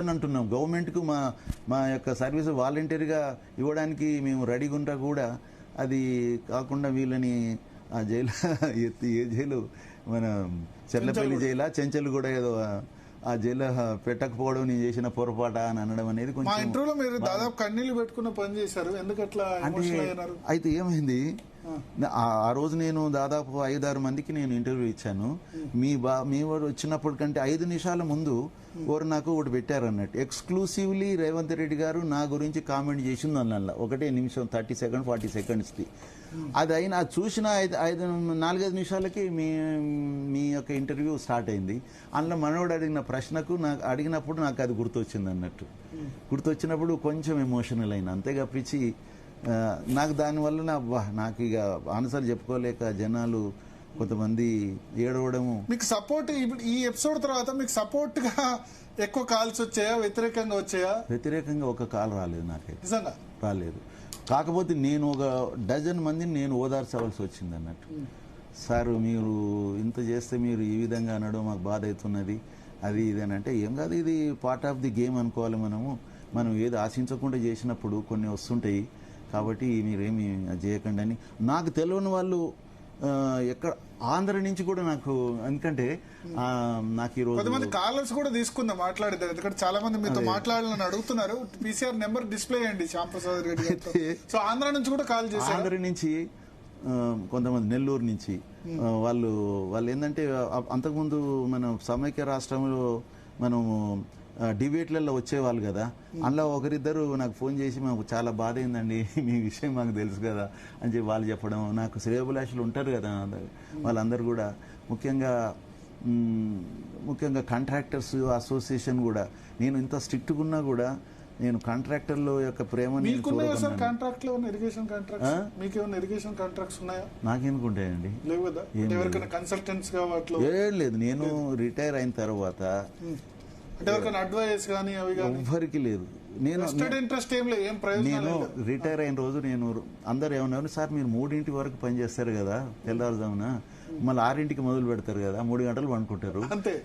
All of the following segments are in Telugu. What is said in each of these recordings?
అని అంటున్నాం. గవర్నమెంట్కు మా యొక్క సర్వీస్ వాలంటీర్గా ఇవ్వడానికి మేము రెడీగా ఉంటా కూడా అది కాకుండా వీళ్ళని ఆ జైలు ఎత్తి ఏ జైలు మన చెర్లపల్లి జైలా చెంచలు కూడా ఏదో ఆ జైలు పెట్టకపోవడం నేను చేసిన పొరపాట అని అనడం అనేది కొంచెం. మా ఇంటర్వ్యూలో మీరు దాదాపు కన్నీళ్లు పెట్టుకున్న పని చేశారు, ఎందుకట్లా ఎమోషనల్ అయ్యారు? అయితే ఏమైంది, ఆ రోజు నేను దాదాపు 5-6 మందికి నేను ఇంటర్వ్యూ ఇచ్చాను. మీ వారు వచ్చినప్పటి కంటే 5 నిమిషాల ముందు వారు నాకు ఒకటి పెట్టారు అన్నట్టు, ఎక్స్క్లూసివ్లీ రేవంత్ రెడ్డి గారు నా గురించి కామెంట్ చేసింది అన్న 1 నిమిషం 30 సెకండ్ 40 సెకండ్స్కి. అది అయినా అది చూసిన 4-5 నిమిషాలకి మీ యొక్క ఇంటర్వ్యూ స్టార్ట్ అయింది. అందులో మనోడు అడిగిన ప్రశ్నకు నాకు అడిగినప్పుడు నాకు అది గుర్తొచ్చింది అన్నట్టు. గుర్తొచ్చినప్పుడు కొంచెం ఎమోషనల్ అయినా, అంతేగా పిచ్చి నాకు దానివల్ల నాకు ఇక ఆన్సర్ చెప్పుకోలేక జనాలు కొంతమంది ఏడవడము. మీకు సపోర్ట్ ఈ ఎపిసోడ్ తర్వాత మీకు సపోర్ట్ గా ఎక్కువ కాల్స్ వచ్చాయా, వ్యతిరేకంగా వచ్చాయా? వ్యతిరేకంగా ఒక కాల్ రాలేదు నాకైతే, నిజంగా రాలేదు. కాకపోతే నేను ఒక డజన్ మందిని నేను ఓదార్చవలసి వచ్చింది అన్నట్టు. సార్ మీరు ఇంత చేస్తే మీరు ఈ విధంగా అనడం మాకు బాధ అవుతున్నది, అది ఇది అని అంటే, ఏం కాదు ఇది పార్ట్ ఆఫ్ ది గేమ్ అనుకోవాలి. మనం ఏది ఆశించకుండా చేసినప్పుడు కొన్ని వస్తుంటాయి, కాబట్టి మీరేమి చేయకండి అని. నాకు తెలియని వాళ్ళు ఎక్కడ ఆంధ్ర నుంచి కూడా నాకు, ఎందుకంటే నాకు ఈ రోజు కొంతమంది కాలర్స్ కూడా తీసుకుందాం మాట్లాడేదారు, ఎందుకంటే చాలా మంది మీతో మాట్లాడాలని అడుగుతున్నారు. PCR నెంబర్ డిస్ప్లే చేయండి శ్యాంప్రసాద్ రెడ్డి గారితో. సో ఆంధ్ర నుంచి కూడా కాల్ చేశారు. ఆంధ్ర నుంచి కొంతమంది, నెల్లూరు నుంచి వాళ్ళు ఏంటంటే అంతకుముందు మనం సమైక్య రాష్ట్రంలో మనము డిబేట్లలో వచ్చేవాళ్ళు కదా, అందులో ఒకరిద్దరు నాకు ఫోన్ చేసి మాకు చాలా బాధ అయిందండి, మీ విషయం మాకు తెలుసు కదా అని చెప్పి వాళ్ళు చెప్పడం. నాకు శ్రేయోభిలాషులు ఉంటారు కదా వాళ్ళందరూ కూడా, ముఖ్యంగా కాంట్రాక్టర్స్ అసోసియేషన్ కూడా, నేను ఇంత స్ట్రిక్ట్గా ఉన్నా కూడా నేను కాంట్రాక్టర్ల యొక్క ప్రేమని నాకెందుకుంటాయండి? ఏం లేదు. నేను రిటైర్ అయిన తర్వాత ఎవ్వరికి లేదు. నేను రిటైర్ అయిన రోజు అందరు ఏమన్నారు, సార్ మీరు 3 వరకు పనిచేస్తారు కదా తెల్లారుజామున, మళ్ళీ 6 మొదలు పెడతారు కదా, 3 గంటలు పండుకుంటారు,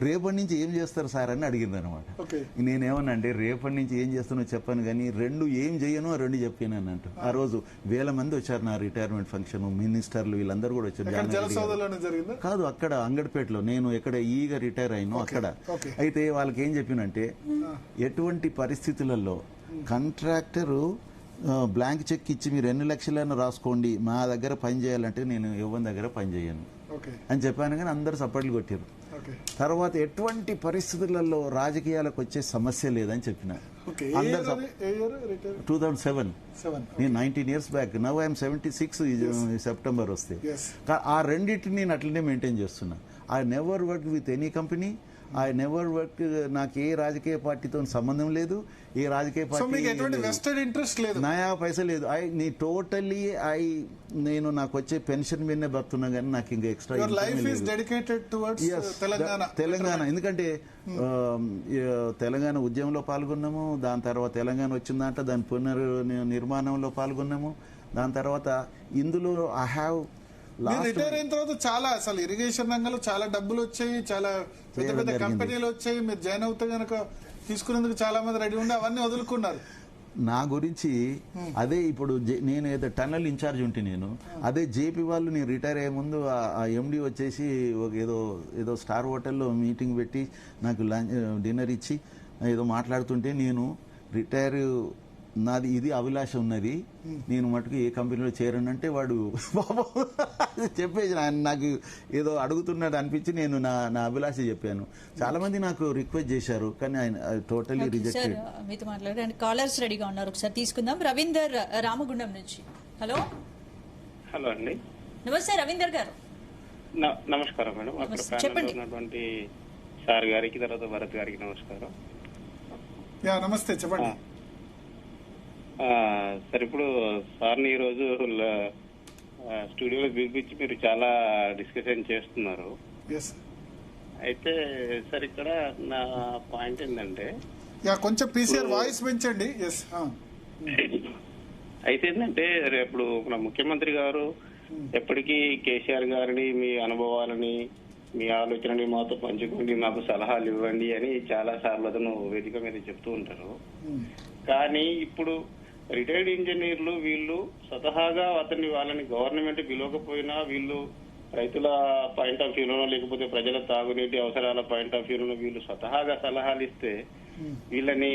రేపటి నుంచి ఏం చేస్తారు సార్ అని అడిగింది అనమాట. నేనేమన్నా అంటే రేపటి నుంచి ఏం చేస్తానో చెప్పాను కానీ 2 ఏం చేయను ఆ 2 చెప్పాను అన్నట్టు. ఆ రోజు 1000 మంది వచ్చారు నా రిటైర్మెంట్ ఫంక్షన్, మినిస్టర్లు వీళ్ళందరూ కూడా వచ్చారు. కాదు, అక్కడ అంగడిపేటలో, నేను ఎక్కడ ఈగా రిటైర్ అయినో అక్కడ. అయితే వాళ్ళకి ఏం చెప్పినంటే, ఎటువంటి పరిస్థితులలో కాంట్రాక్టరు బ్లాంక్ చెక్ ఇచ్చి మీరు ఎన్ని లక్షలైనా రాసుకోండి, మా దగ్గర పని చేయాలంటే నేను ఎవరి దగ్గర పని చేయను అని చెప్పాను. కానీ అందరు సపోర్ట్లు కొట్టారు. తర్వాత ఎటువంటి పరిస్థితులలో రాజకీయాలకు వచ్చే సమస్య లేదని చెప్పిన. 2007 నేను 19 years back. Now I'm 76 September వస్తే. ఆ రెండింటిని నేను అట్లనే మెయింటైన్ చేస్తున్నా. I never work with any company, I never work, నాకు ఏ రాజకీయ పార్టీతో సంబంధం లేదు, ఏ రాజకీయ పార్టీ ఇంట్రెస్ట్ లేదు, నయా పైసా లేదు. టోటల్లీ నేను నాకు వచ్చే పెన్షన్ మీదనే బతున్నా కానీ నాకు ఇంకా ఎక్స్ట్రా తెలంగాణ. ఎందుకంటే తెలంగాణ ఉద్యమంలో పాల్గొన్నాము, దాని తర్వాత తెలంగాణ వచ్చిన దాంట్లో దాని పునర్నిర్మాణంలో పాల్గొన్నాము. దాని తర్వాత ఇందులో ఐ హ్యావ్ రిటైర్ అయిన తర్వాత చాలా అసలు ఇరిగేషన్ రంగంలో చాలా డబ్బులు వచ్చాయి, చాలా పెద్ద పెద్ద కంపెనీలు వచ్చాయి. మీరు జాయిన్ అవుతే కనుక తీసుకునేందుకు చాలా మంది రెడీ ఉండి అవన్నీ వదులుకున్నారు. నా గురించి అదే ఇప్పుడు నేను ఏదో టన్నల్ ఇన్ఛార్జ్ ఉంటే నేను అదే జేపీ వాళ్ళు నేను రిటైర్ అయ్యే ముందు ఆ ఎండి వచ్చేసి ఏదో స్టార్ హోటల్లో మీటింగ్ పెట్టి నాకు డిన్నర్ ఇచ్చి ఏదో మాట్లాడుతుంటే, నేను రిటైర్ నాది ఇది అభిలాష ఉన్నది, నేను మటుకు ఏ కంపెనీలో చేరనంటే వాడు చెప్పేసి నాకు ఏదో అడుగుతున్నాడు అనిపించి నేను నా అభిలాష చెప్పాను. చాలా మంది నాకు రిక్వెస్ట్ చేశారు కానీ ఆయన టోటలీ రిజెక్టెడ్. మీతో మాట్లాడడానికి కాలర్స్ రెడీగా ఉన్నారు, ఒకసారి తీసుకుందాం. రవీందర్ రామగుండం నుంచి. హలో హలో అండి. నమస్తే రవీందర్ గారు. నమస్కారం మేడం. అక్కడ ప్యానెల్లో ఉన్నటువంటి సార్ గారికి, తర్వాత భరత్ గారికి నమస్కారం. నమస్తే, చెప్పండి సార్. ఇప్పుడు సార్ని ఈరోజు స్టూడియోలో పిలిపించి మీరు చాలా డిస్కషన్ చేస్తున్నారు. అయితే సార్ ఇక్కడ నా పాయింట్ ఏంటంటే, కొంచెం PCR వాయిస్ పెంచండి. అయితే ఏంటంటే రేపు మన ముఖ్యమంత్రి గారు ఎప్పటికీ కేసీఆర్ గారిని మీ అనుభవాలని మీ ఆలోచనని మాతో పంచుకోండి, మాకు సలహాలు ఇవ్వండి అని చాలా సార్లు అతను వేదిక మీద చెప్తూ ఉంటారు. కానీ ఇప్పుడు రిటైర్డ్ ఇంజనీర్లు వీళ్ళు స్వతహాగా వాళ్ళని గవర్నమెంట్ పిలవకపోయినా వీళ్ళు రైతుల పాయింట్ ఆఫ్ వ్యూలోనో లేకపోతే ప్రజల తాగునీటి అవసరాల పాయింట్ ఆఫ్ వ్యూలోనో వీళ్ళు స్వతహాగా సలహాలు ఇస్తే వీళ్ళని